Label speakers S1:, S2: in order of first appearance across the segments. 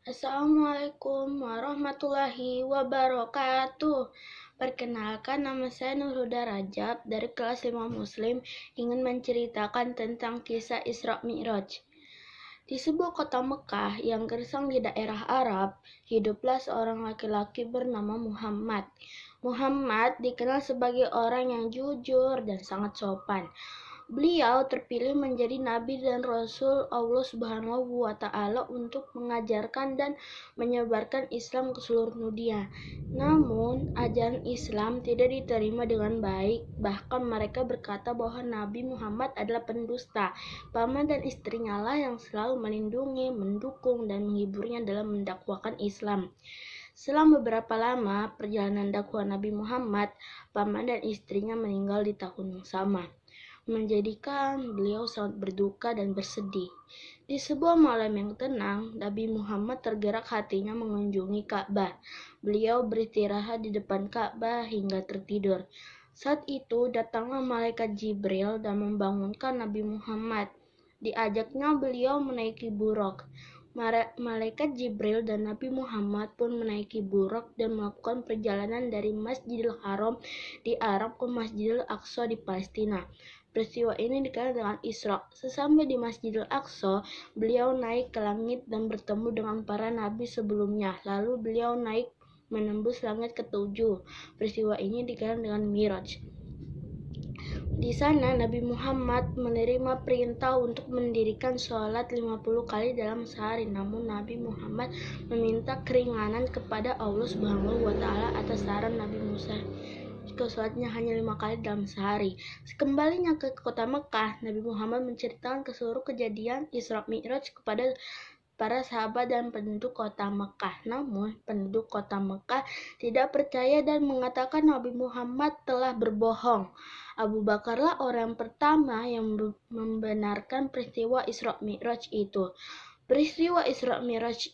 S1: Assalamualaikum warahmatullahi wabarakatuh. Perkenalkan, nama saya Nurhuda Rajab dari kelas 5 Muslim, ingin menceritakan tentang kisah Isra Mi'raj. Di sebuah kota Mekah yang gersang di daerah Arab, hiduplah seorang laki-laki bernama Muhammad. Muhammad dikenal sebagai orang yang jujur dan sangat sopan. Beliau terpilih menjadi nabi dan rasul Allah Subhanahu wa taala untuk mengajarkan dan menyebarkan Islam ke seluruh dunia. Namun, ajaran Islam tidak diterima dengan baik. Bahkan mereka berkata bahwa Nabi Muhammad adalah pendusta. Paman dan istrinya lah yang selalu melindungi, mendukung, dan menghiburnya dalam mendakwakan Islam. Selang beberapa lama perjalanan dakwah Nabi Muhammad, paman dan istrinya meninggal di tahun yang sama, menjadikan beliau sangat berduka dan bersedih. Di sebuah malam yang tenang, Nabi Muhammad tergerak hatinya mengunjungi Ka'bah. Beliau beristirahat di depan Ka'bah hingga tertidur. Saat itu datanglah malaikat Jibril dan membangunkan Nabi Muhammad. Diajaknya beliau menaiki buraq. Malaikat Jibril dan Nabi Muhammad pun menaiki buraq dan melakukan perjalanan dari Masjidil Haram di Arab ke Masjidil Aqsa di Palestina. Peristiwa ini dikenal dengan Isra. Sesampai di Masjidil Aqsa, beliau naik ke langit dan bertemu dengan para nabi sebelumnya. Lalu beliau naik menembus langit ketujuh. Peristiwa ini dikenal dengan Miraj. Di sana Nabi Muhammad menerima perintah untuk mendirikan sholat 50 kali dalam sehari. Namun Nabi Muhammad meminta keringanan kepada Allah Subhanahu wa taala atas saran Nabi Musa. Sholatnya hanya 5 kali dalam sehari. Kembalinya ke kota Mekah, Nabi Muhammad menceritakan seluruh kejadian Isra Mi'raj kepada para sahabat dan penduduk kota Mekah. Namun, penduduk kota Mekah tidak percaya dan mengatakan Nabi Muhammad telah berbohong. Abu Bakarlah orang pertama yang membenarkan peristiwa Isra Mi'raj itu. Peristiwa Isra Mi'raj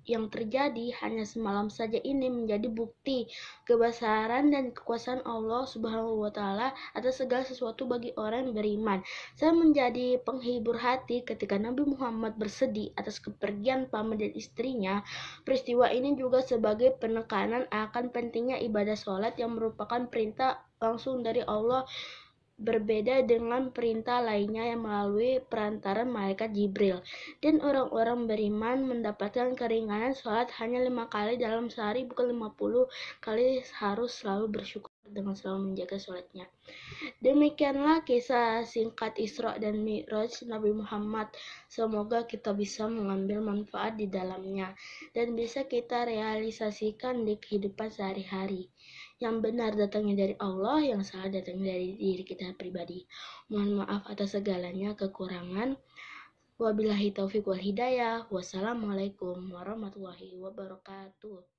S1: yang terjadi hanya semalam saja ini menjadi bukti kebesaran dan kekuasaan Allah Subhanahu wa taala atas segala sesuatu bagi orang yang beriman. Saya menjadi penghibur hati ketika Nabi Muhammad bersedih atas kepergian paman dan istrinya. Peristiwa ini juga sebagai penekanan akan pentingnya ibadah sholat yang merupakan perintah langsung dari Allah, berbeda dengan perintah lainnya yang melalui perantaran malaikat Jibril. Dan orang-orang beriman mendapatkan keringanan sholat hanya 5 kali dalam sehari, bukan 50 kali, harus selalu bersyukur dengan selalu menjaga sholatnya. Demikianlah kisah singkat Isra dan Mi'raj Nabi Muhammad. Semoga kita bisa mengambil manfaat di dalamnya dan bisa kita realisasikan di kehidupan sehari-hari. Yang benar datangnya dari Allah, yang salah datangnya dari diri kita pribadi. Mohon maaf atas segalanya kekurangan. Wabillahi taufiq wal hidayah. Wassalamualaikum warahmatullahi wabarakatuh.